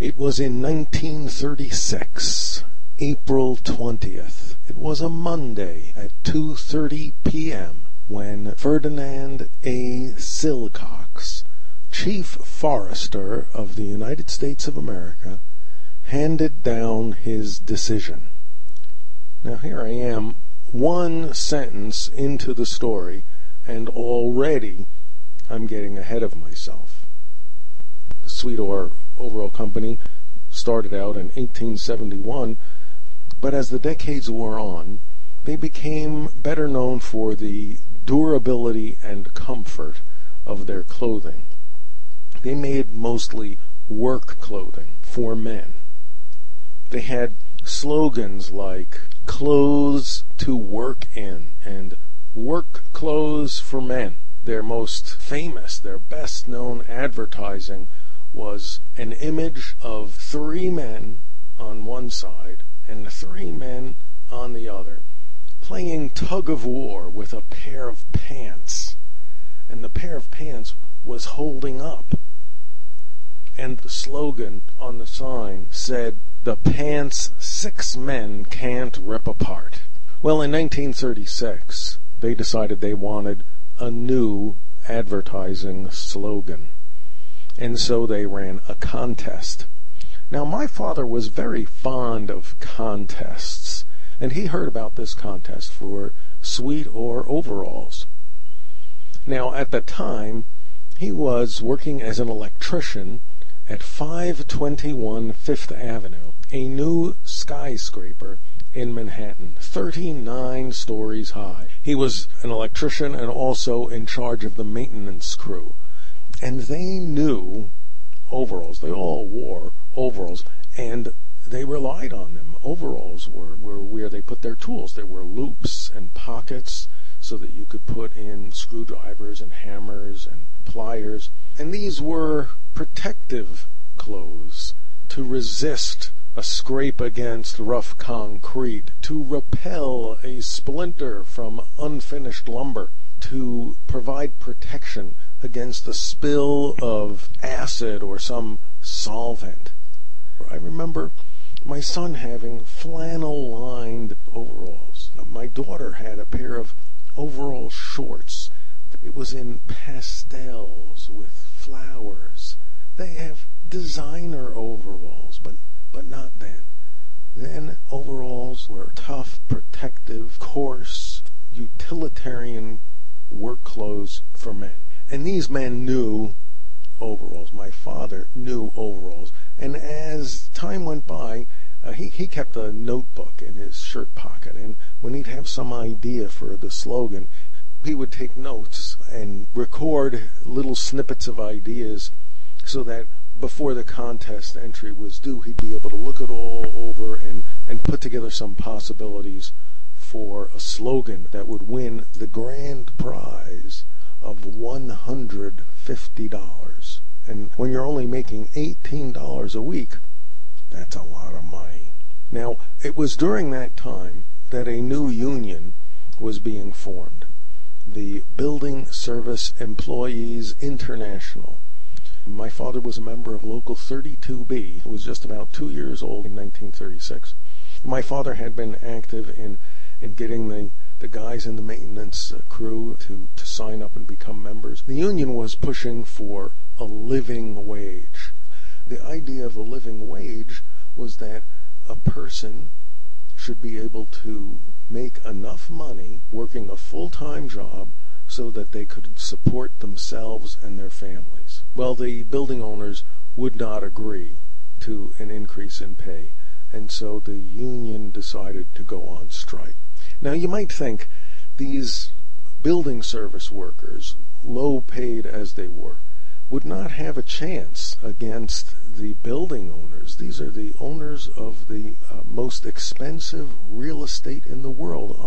It was in 1936, April 20th. It was a Monday at 2:30 p.m. when Ferdinand A. Silcox, Chief Forester of the United States of America, handed down his decision. Now here I am, one sentence into the story, and already I'm getting ahead of myself. The Sweet-Orr Overall Company started out in 1871, but as the decades wore on, they became better known for the durability and comfort of their clothing. They made mostly work clothing for men. They had slogans like "Clothes to Work In" and "Work Clothes for Men." Their most famous, their best-known advertising was an image of 3 men on one side and 3 men on the other, playing tug-of-war with a pair of pants. And the pair of pants was holding up. And the slogan on the sign said, "The pants 6 men can't rip apart." Well, in 1936, they decided they wanted a new advertising slogan. And so they ran a contest. Now, my father was very fond of contests, and he heard about this contest for Sweet-Orr overalls. Now, at the time, he was working as an electrician at 521 Fifth Avenue, a new skyscraper in Manhattan, 39 stories high. He was an electrician and also in charge of the maintenance crew. And they knew overalls. They all wore overalls, and they relied on them. Overalls were where they put their tools. There were loops and pockets so that you could put in screwdrivers and hammers and pliers. And these were protective clothes to resist a scrape against rough concrete, to repel a splinter from unfinished lumber, to provide protection against the spill of acid or some solvent. I remember my son having flannel-lined overalls. My daughter had a pair of overall shorts. It was in pastels with flowers. They have designer overalls, but not then. Then overalls were tough, protective, coarse, utilitarian work clothes for men. And these men knew overalls. My father knew overalls. And as time went by, he kept a notebook in his shirt pocket. And when he'd have some idea for the slogan, he would take notes and record little snippets of ideas so that before the contest entry was due, he'd be able to look it all over and put together some possibilities for a slogan that would win the grand prize of $150. And when you're only making $18 a week, that's a lot of money. Now, it was during that time that a new union was being formed, the Building Service Employees International. My father was a member of Local 32B. He was just about 2 years old in 1936. My father had been active in getting the guys in the maintenance crew to sign up and become members. The union was pushing for a living wage. The idea of a living wage was that a person should be able to make enough money working a full-time job so that they could support themselves and their families. Well, the building owners would not agree to an increase in pay, and so the union decided to go on strike. Now, you might think these building service workers, low paid as they were, would not have a chance against the building owners. These are the owners of the most expensive real estate in the world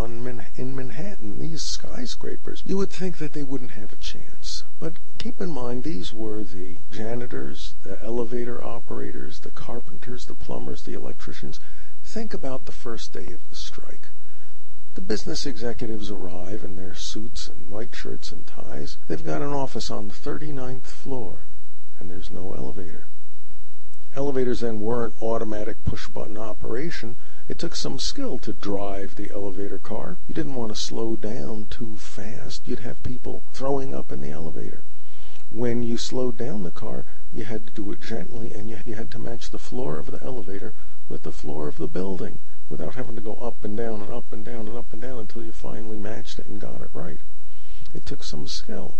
in Manhattan, these skyscrapers. You would think that they wouldn't have a chance. But keep in mind, these were the janitors, the elevator operators, the carpenters, the plumbers, the electricians. Think about the first day of the strike. The business executives arrive in their suits and white shirts and ties. They've got an office on the 39th floor, and there's no elevator. Elevators then weren't automatic push-button operation. It took some skill to drive the elevator car. You didn't want to slow down too fast. You'd have people throwing up in the elevator. When you slowed down the car, you had to do it gently, and you had to match the floor of the elevator with the floor of the building without having to go up and down and up and down and up and down until you finally matched it and got it right. It took some skill.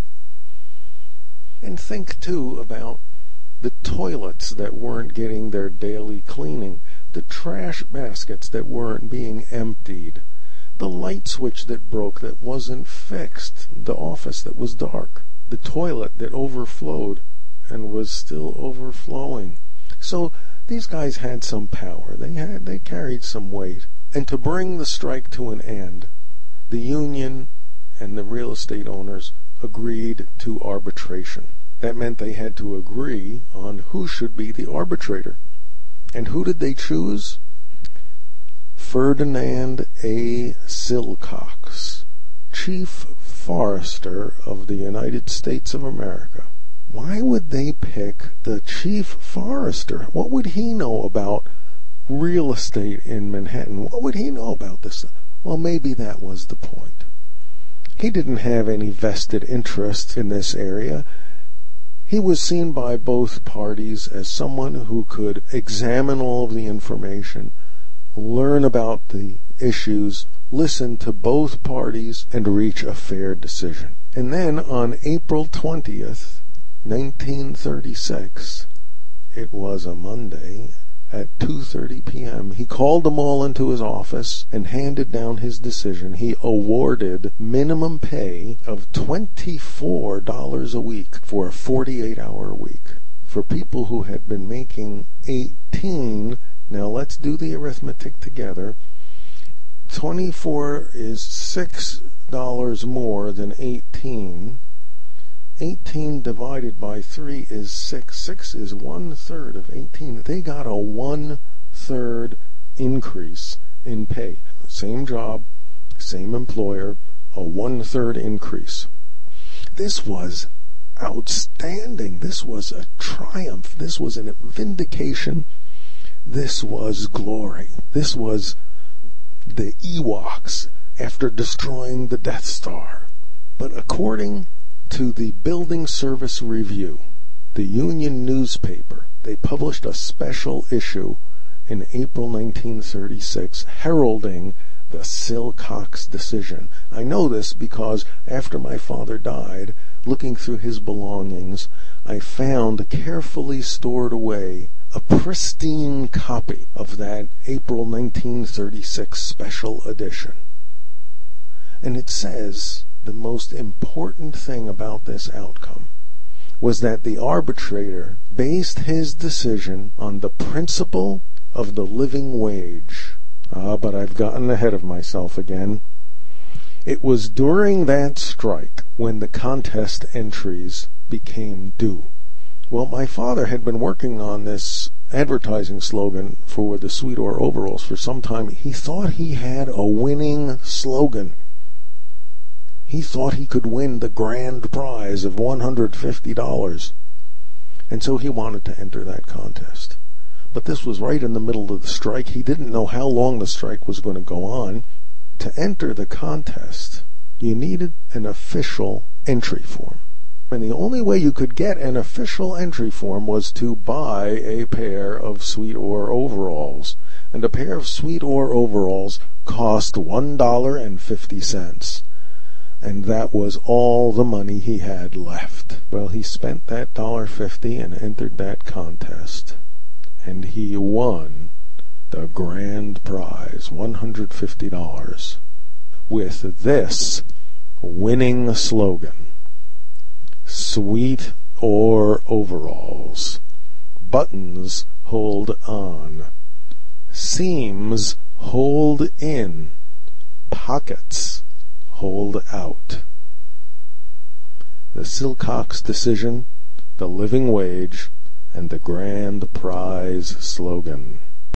And think, too, about the toilets that weren't getting their daily cleaning, the trash baskets that weren't being emptied, the light switch that broke that wasn't fixed, the office that was dark, the toilet that overflowed and was still overflowing. So these guys had some power. They carried some weight. And to bring the strike to an end, the union and the real estate owners agreed to arbitration. That meant they had to agree on who should be the arbitrator. And who did they choose? Ferdinand A. Silcox, Chief Forester of the United States of America. Why would they pick the Chief Forester? What would he know about real estate in Manhattan? What would he know about this? Well, maybe that was the point. He didn't have any vested interest in this area. He was seen by both parties as someone who could examine all of the information, learn about the issues, listen to both parties, and reach a fair decision. And then on April 20th, 1936, it was a Monday, at 2:30 p.m., he called them all into his office and handed down his decision. He awarded minimum pay of $24 a week for a 48-hour week. For people who had been making 18, now let's do the arithmetic together. 24 is $6 more than 18. 18 divided by 3 is 6. 6 is 1/3 of 18. They got a 1/3 increase in pay. Same job, same employer, a 1/3 increase. This was outstanding. This was a triumph. This was a vindication. This was glory. This was the Ewoks after destroying the Death Star. But according to the Building Service Review, the union newspaper, they published a special issue in April 1936 heralding the Silcox decision. I know this because after my father died, looking through his belongings, I found carefully stored away a pristine copy of that April 1936 special edition. And it says the most important thing about this outcome was that the arbitrator based his decision on the principle of the living wage. But I've gotten ahead of myself again. It was during that strike when the contest entries became due. Well, my father had been working on this advertising slogan for the Sweet-Orr overalls for some time. He thought he had a winning slogan. He thought he could win the grand prize of $150. And so he wanted to enter that contest. But this was right in the middle of the strike. He didn't know how long the strike was going to go on. To enter the contest, you needed an official entry form. And the only way you could get an official entry form was to buy a pair of Sweet-Orr overalls. And a pair of Sweet-Orr overalls cost $1.50. And that was all the money he had left. Well, he spent that $1.50 and entered that contest. And he won the grand prize, $150, with this winning slogan: Sweet-Orr overalls. Buttons hold on. Seams hold in. Pockets hold out. The Silcox decision, the living wage, and the grand prize slogan.